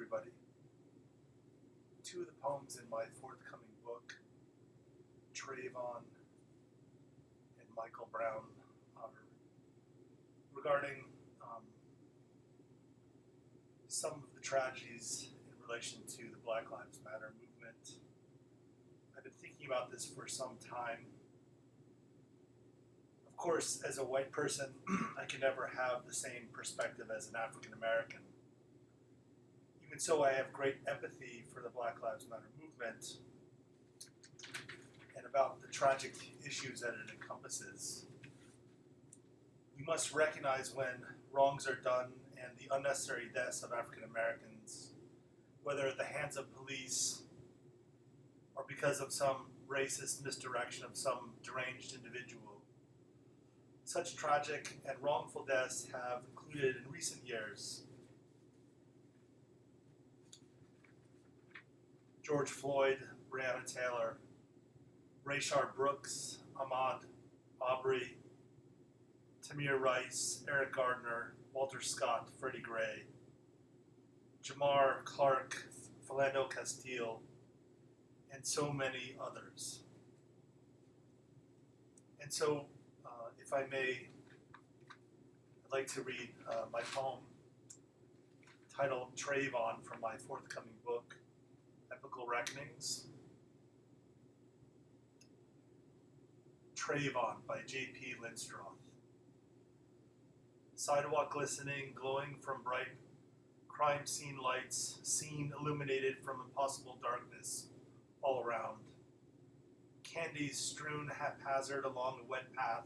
everybody. Two of the poems in my forthcoming book, Trayvon and Michael Brown, are regarding some of the tragedies in relation to the Black Lives Matter movement. I've been thinking about this for some time. Of course, as a white person, I can never have the same perspective as an African American. Even so, I have great empathy for the Black Lives Matter movement and about the tragic issues that it encompasses. We must recognize when wrongs are done and the unnecessary deaths of African Americans, whether at the hands of police or because of some racist misdirection of some deranged individual. Such tragic and wrongful deaths have included in recent years George Floyd, Breonna Taylor, Rayshard Brooks, Ahmaud Arbery, Tamir Rice, Eric Gardner, Walter Scott, Freddie Gray, Jamar Clark, Philando Castile, and so many others. And so, if I may, I'd like to read my poem titled Trayvon from my forthcoming book, Epochal Reckonings. Trayvon by J.P. Linstroth. Sidewalk glistening, glowing from bright crime scene lights, scene illuminated from impossible darkness all around. Candies strewn haphazard along a wet path.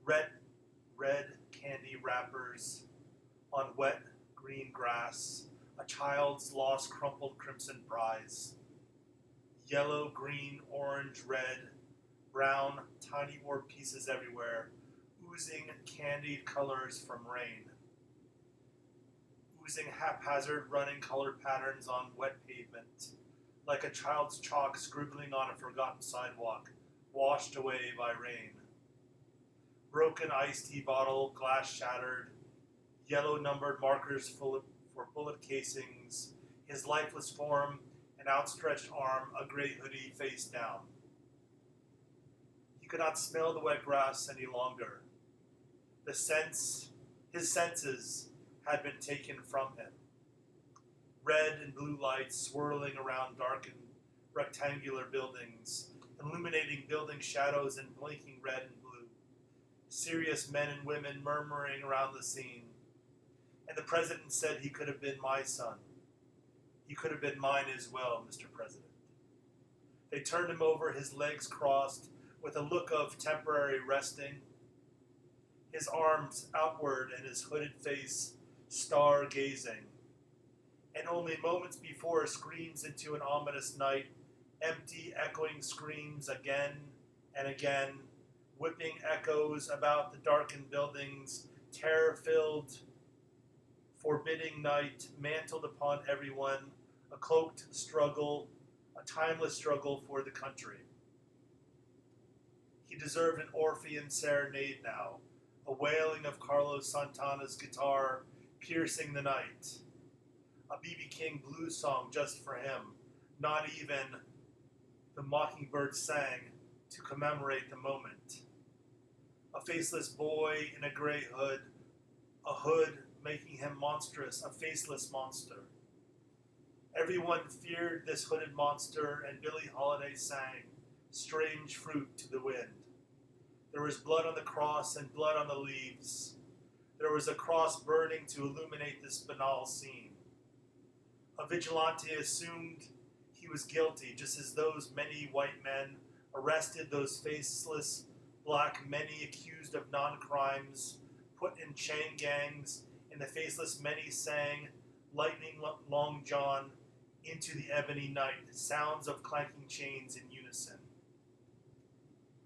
Red candy wrappers on wet green grass. A child's lost crumpled crimson prize. Yellow, green, orange, red, brown, tiny orb pieces everywhere, oozing candied colors from rain. Oozing haphazard running colored patterns on wet pavement, like a child's chalk scribbling on a forgotten sidewalk, washed away by rain. Broken iced tea bottle, glass shattered, yellow numbered markers for bullet casings, his lifeless form, an outstretched arm, a gray hoodie face down. He could not smell the wet grass any longer. His senses had been taken from him. Red and blue lights swirling around darkened rectangular buildings, illuminating building shadows and blinking red and blue. Serious men and women murmuring around the scene. And the president said he could have been my son. He could have been mine as well, Mr. President. They turned him over, his legs crossed, with a look of temporary resting, his arms outward and his hooded face star-gazing. And only moments before screams into an ominous night, empty, echoing screams again and again, whipping echoes about the darkened buildings, terror-filled, forbidding night mantled upon everyone, a cloaked struggle, a timeless struggle for the country. He deserved an Orphean serenade now, a wailing of Carlos Santana's guitar piercing the night, a B.B. King blues song just for him, not even the mockingbird sang to commemorate the moment. A faceless boy in a gray hood, a hood making him monstrous, a faceless monster. Everyone feared this hooded monster, and Billie Holiday sang strange fruit to the wind. There was blood on the cross and blood on the leaves. There was a cross burning to illuminate this banal scene. A vigilante assumed he was guilty, just as those many white men arrested those faceless black many accused of non-crimes, put in chain gangs, and the faceless many sang Lightning Long John into the ebony night, sounds of clanking chains in unison.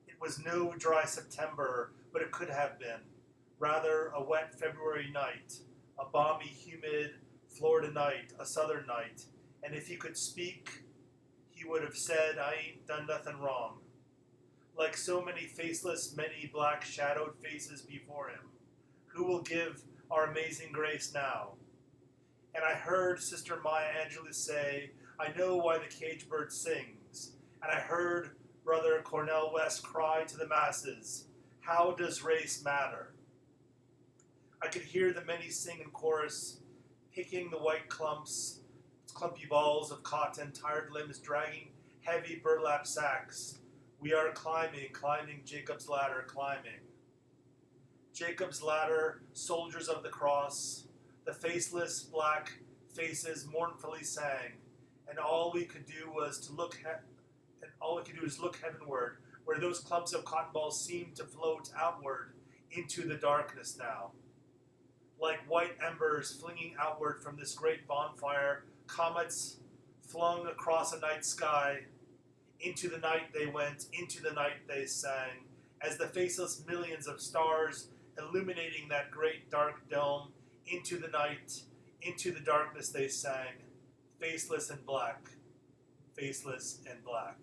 It was no dry September, but it could have been. Rather, a wet February night, a balmy, humid Florida night, a southern night, and if he could speak, he would have said, I ain't done nothing wrong. Like so many faceless, many black shadowed faces before him, who will give our amazing grace now? And I heard Sister Maya Angelou say, I know why the cage bird sings. And I heard Brother Cornel West cry to the masses, how does race matter? I could hear the many sing in chorus, picking the white clumpy balls of cotton, tired limbs dragging heavy burlap sacks. We are climbing, climbing Jacob's ladder, climbing. Jacob's ladder, soldiers of the cross, the faceless black faces mournfully sang, and all we could do is look heavenward, where those clumps of cotton balls seemed to float outward into the darkness now. Like white embers flinging outward from this great bonfire, comets flung across a night sky. Into the night they went, into the night they sang, as the faceless millions of stars illuminating that great dark dome. Into the night, into the darkness they sang, faceless and black, faceless and black.